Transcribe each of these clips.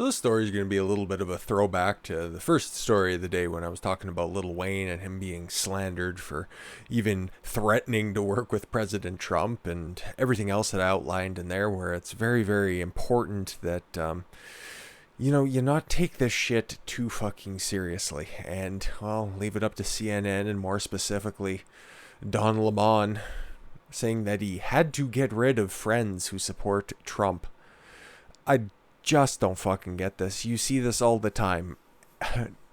So this story is going to be a little bit of a throwback to the first story of the day when I was talking about Lil Wayne and him being slandered for even threatening to work with President Trump and everything else that I outlined in there, where it's very, very important that, you not take this shit too fucking seriously. And, well, leave it up to CNN and more specifically Don Lemon saying that he had to get rid of friends who support Trump. I just don't fucking get this. You see this all the time.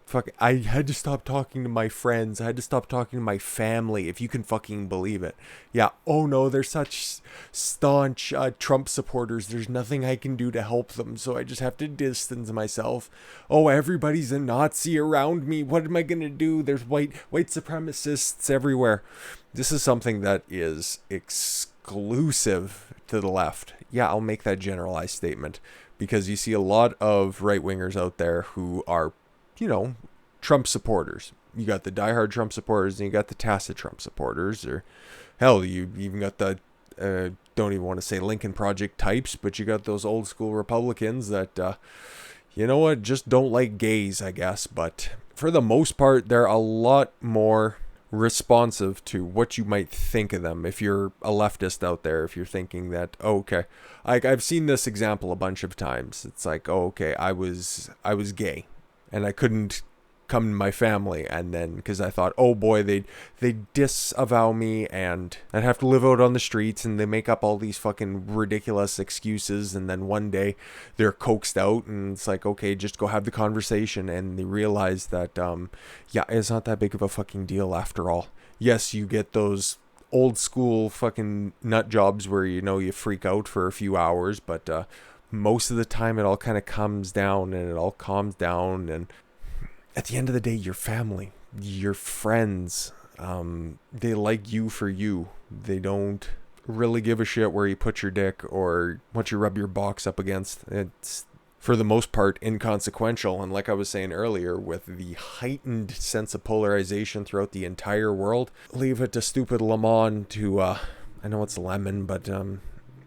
Fuck, I had to stop talking to my friends. I had to stop talking to my family, if you can fucking believe it. Yeah, oh no, they're such staunch Trump supporters. There's nothing I can do to help them, so I just have to distance myself. Oh, everybody's a Nazi around me. What am I gonna do? There's white supremacists everywhere. This is something that is exclusive to the left. Yeah, I'll make that generalized statement. Because you see a lot of right-wingers out there who are, Trump supporters. You got the diehard Trump supporters and you got the tacit Trump supporters. Or, hell, you even got the, don't even want to say Lincoln Project types, but you got those old school Republicans that, just don't like gays, I guess. But for the most part, they're a lot more responsive to what you might think of them if you're a leftist out there. If you're thinking that, oh, okay, I've seen this example a bunch of times. It's like, oh, okay, I was gay and I couldn't come to my family, and then because I thought, oh boy, they disavow me and I'd have to live out on the streets, and they make up all these fucking ridiculous excuses, and then one day they're coaxed out and it's like, okay, just go have the conversation, and they realize that it's not that big of a fucking deal after all. Yes, you get those old school fucking nut jobs where you freak out for a few hours, but most of the time it all kind of comes down and it all calms down, and at the end of the day, your family, your friends, they like you for you. They don't really give a shit where you put your dick or what you rub your box up against. It's, for the most part, inconsequential. And like I was saying earlier, with the heightened sense of polarization throughout the entire world, leave it to stupid Lemon to, I know it's Lemon, but I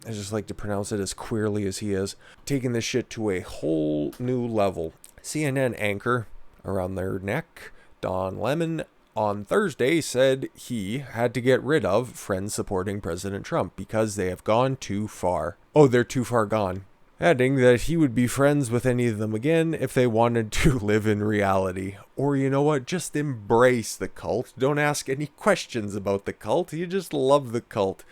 just like to pronounce it as queerly as he is, taking this shit to a whole new level. CNN anchor around their neck, Don Lemon, on Thursday said he had to get rid of friends supporting President Trump because they have gone too far. Oh, they're too far gone. Adding that he would be friends with any of them again if they wanted to live in reality. Or you know what? Just embrace the cult. Don't ask any questions about the cult. You just love the cult.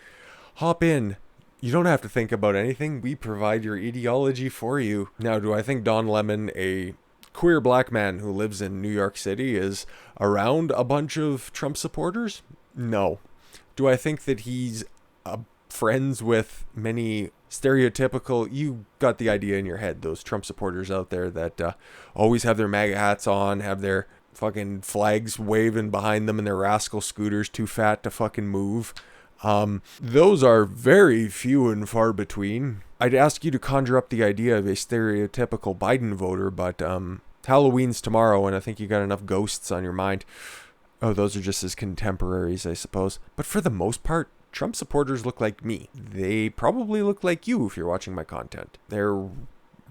Hop in. You don't have to think about anything. We provide your ideology for you. Now, do I think Don Lemon, a queer black man who lives in New York City, is around a bunch of Trump supporters? No. Do I think that he's friends with many stereotypical, you got the idea in your head, those Trump supporters out there that always have their MAGA hats on, have their fucking flags waving behind them and their rascal scooters too fat to fucking move? Those are very few and far between. I'd ask you to conjure up the idea of a stereotypical Biden voter, but Halloween's tomorrow, and I think you got enough ghosts on your mind. Oh, those are just his contemporaries, I suppose. But for the most part, Trump supporters look like me. They probably look like you if you're watching my content. They're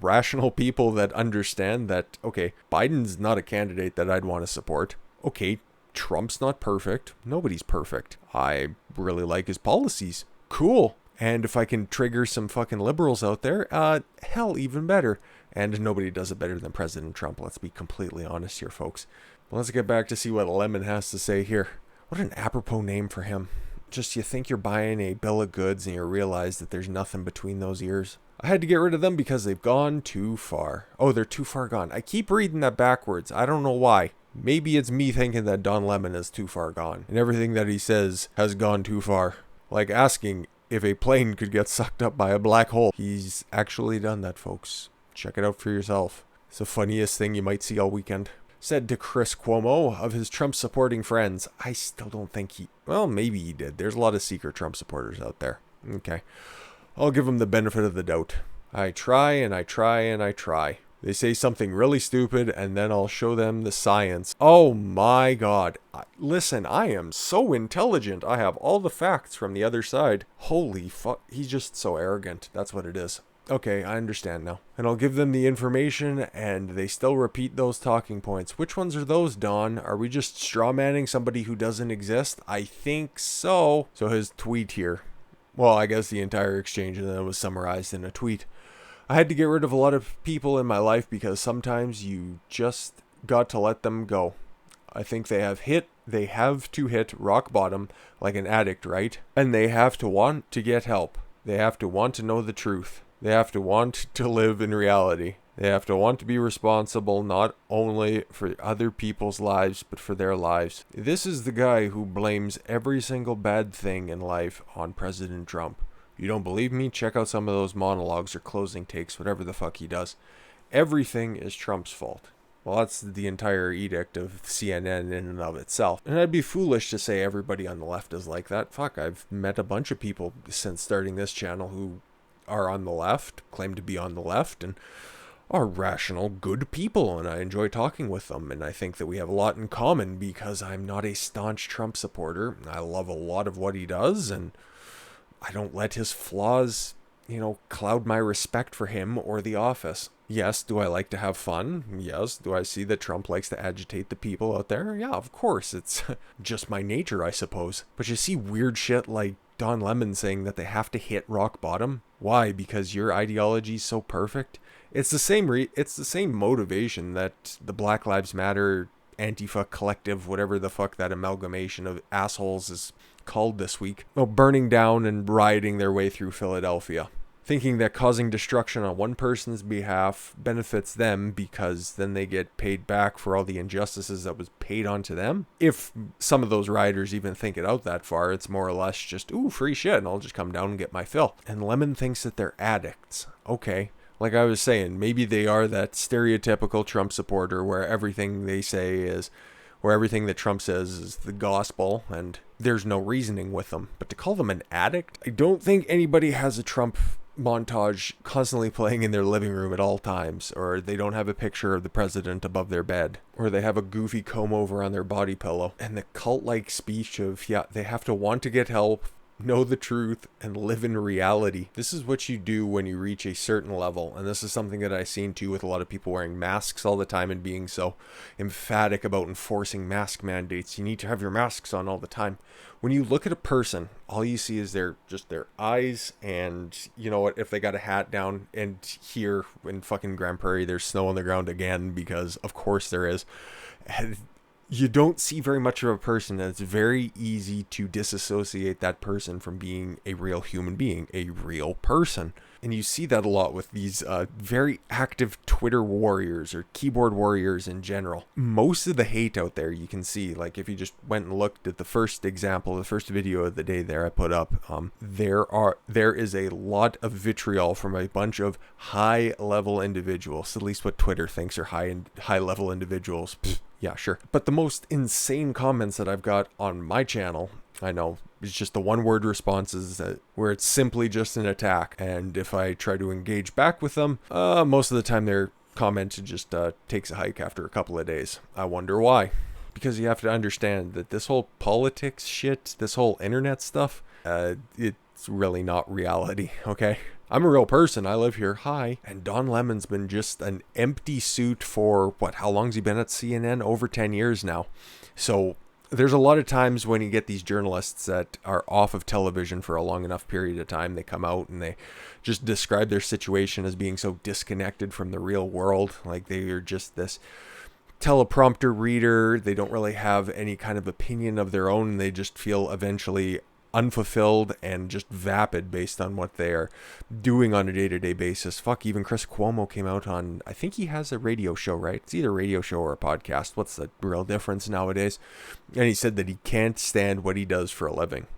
rational people that understand that, okay, Biden's not a candidate that I'd want to support. Okay, Trump's not perfect. Nobody's perfect. I really like his policies. Cool. And if I can trigger some fucking liberals out there, hell, even better. And nobody does it better than President Trump. Let's be completely honest here, folks. Well, let's get back to see what Lemon has to say here. What an apropos name for him. Just you think you're buying a bill of goods and you realize that there's nothing between those ears. I had to get rid of them because they've gone too far. Oh, they're too far gone. I keep reading that backwards. I don't know why. Maybe it's me thinking that Don Lemon is too far gone, and everything that he says has gone too far. Like asking if a plane could get sucked up by a black hole. He's actually done that, folks. Check it out for yourself. It's the funniest thing you might see all weekend. Said to Chris Cuomo of his Trump-supporting friends. I still don't think well, maybe he did. There's a lot of secret Trump supporters out there. Okay. I'll give him the benefit of the doubt. I try and I try and I try. They say something really stupid, and then I'll show them the science. Oh my God. Listen, I am so intelligent. I have all the facts from the other side. Holy fuck. He's just so arrogant. That's what it is. Okay, I understand now. And I'll give them the information, and they still repeat those talking points. Which ones are those, Don? Are we just strawmanning somebody who doesn't exist? I think so. So his tweet here. Well, I guess the entire exchange, and then it was summarized in a tweet. I had to get rid of a lot of people in my life because sometimes you just got to let them go. I think they have to hit rock bottom like an addict, right? And they have to want to get help. They have to want to know the truth. They have to want to live in reality. They have to want to be responsible not only for other people's lives, but for their lives. This is the guy who blames every single bad thing in life on President Trump. You don't believe me? Check out some of those monologues or closing takes, whatever the fuck he does. Everything is Trump's fault. Well, that's the entire edict of CNN in and of itself. And I'd be foolish to say everybody on the left is like that. Fuck, I've met a bunch of people since starting this channel who are on the left, claim to be on the left, and are rational, good people, and I enjoy talking with them, and I think that we have a lot in common because I'm not a staunch Trump supporter. I love a lot of what he does, and I don't let his flaws, cloud my respect for him or the office. Yes, do I like to have fun? Yes. Do I see that Trump likes to agitate the people out there? Yeah, of course. It's just my nature, I suppose. But you see weird shit like Don Lemon saying that they have to hit rock bottom. Why? Because your ideology is so perfect? It's the same motivation that the Black Lives Matter, Antifa collective, whatever the fuck that amalgamation of assholes is called this week, burning down and rioting their way through Philadelphia, thinking that causing destruction on one person's behalf benefits them because then they get paid back for all the injustices that was paid onto them. If some of those rioters even think it out that far, it's more or less just, ooh, free shit, and I'll just come down and get my fill. And Lemon thinks that they're addicts. Okay. Like I was saying, maybe they are that stereotypical Trump supporter where everything that Trump says is the gospel and there's no reasoning with them. But to call them an addict? I don't think anybody has a Trump montage constantly playing in their living room at all times, or they don't have a picture of the president above their bed, or they have a goofy comb over on their body pillow. And the cult-like speech of, they have to want to get help, know the truth, and live in reality. This is what you do when you reach a certain level, and this is something that I've seen too with a lot of people wearing masks all the time and being so emphatic about enforcing mask mandates. You need to have your masks on all the time. When you look at a person, all you see is their eyes, and you know what, if they got a hat down, and here in fucking Grand Prairie there's snow on the ground again, because of course there is. And you don't see very much of a person, and it's very easy to disassociate that person from being a real human being, a real person. And you see that a lot with these very active Twitter warriors or keyboard warriors in general. Most of the hate out there you can see, like if you just went and looked at the first video of the day there I put up, there is a lot of vitriol from a bunch of high level individuals, at least what Twitter thinks are high level individuals. Yeah, sure. But the most insane comments that I've got on my channel, I know, it's just the one-word responses where it's simply just an attack. And if I try to engage back with them, most of the time their comment just takes a hike after a couple of days. I wonder why. Because you have to understand that this whole politics shit, this whole internet stuff, it's really not reality, okay? I'm a real person. I live here. Hi. And Don Lemon's been just an empty suit for, how long's he been at CNN? Over 10 years now. So there's a lot of times when you get these journalists that are off of television for a long enough period of time, they come out and they just describe their situation as being so disconnected from the real world. Like they are just this teleprompter reader. They don't really have any kind of opinion of their own. They just feel eventually unfulfilled and just vapid based on what they are doing on a day-to-day basis. Fuck, even Chris Cuomo came out on, I think he has a radio show, right? It's either a radio show or a podcast. What's the real difference nowadays? And he said that he can't stand what he does for a living.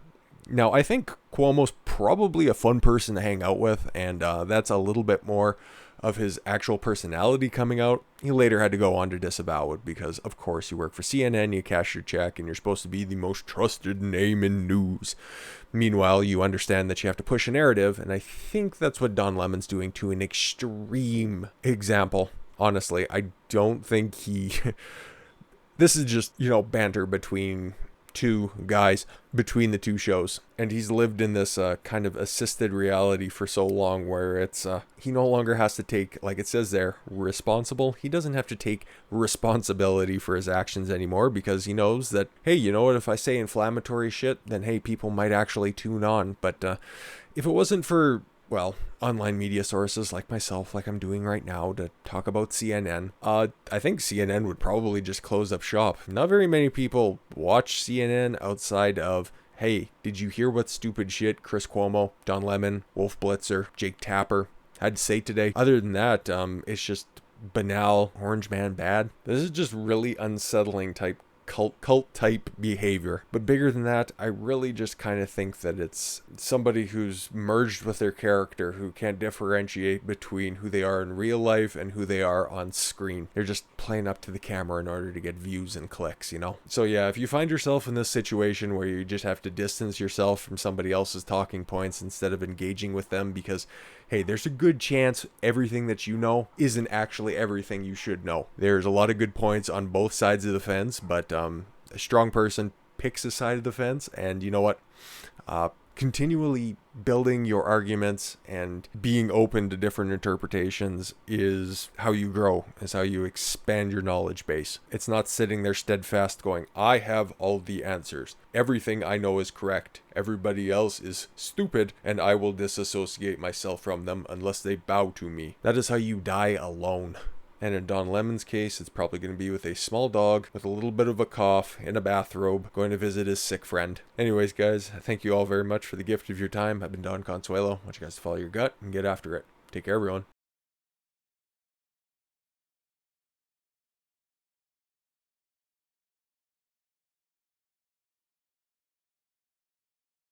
Now, I think Cuomo's probably a fun person to hang out with, and that's a little bit more of his actual personality coming out. He later had to go on to disavow it because, of course, you work for CNN, you cash your check, and you're supposed to be the most trusted name in news. Meanwhile, you understand that you have to push a narrative, and I think that's what Don Lemon's doing to an extreme example. Honestly, I don't think he... This is just, banter between two guys between the two shows. And he's lived in this kind of assisted reality for so long where it's he no longer has to take, like it says there, responsible. He doesn't have to take responsibility for his actions anymore because he knows that, hey, you know what, if I say inflammatory shit, then hey, people might actually tune on. But if it wasn't for, well, online media sources like myself, like I'm doing right now to talk about CNN, I think CNN would probably just close up shop. Not very many people watch CNN outside of, hey, did you hear what stupid shit Chris Cuomo, Don Lemon, Wolf Blitzer, Jake Tapper had to say today? Other than that, it's just banal, orange man bad. This is just really unsettling type cult type behavior. But bigger than that, I really just kind of think that it's somebody who's merged with their character, who can't differentiate between who they are in real life and who they are on screen. They're just playing up to the camera in order to get views and clicks, you know? So yeah, if you find yourself in this situation where you just have to distance yourself from somebody else's talking points instead of engaging with them because, hey, there's a good chance everything that you know isn't actually everything you should know. There's a lot of good points on both sides of the fence, but a strong person picks a side of the fence, and you know what? Continually building your arguments and being open to different interpretations is how you grow, is how you expand your knowledge base. It's not sitting there steadfast going, I have all the answers. Everything I know is correct. Everybody else is stupid, and I will disassociate myself from them unless they bow to me. That is how you die alone. And in Don Lemon's case, it's probably going to be with a small dog with a little bit of a cough in a bathrobe going to visit his sick friend. Anyways, guys, thank you all very much for the gift of your time. I've been Don Consuelo. I want you guys to follow your gut and get after it. Take care, everyone.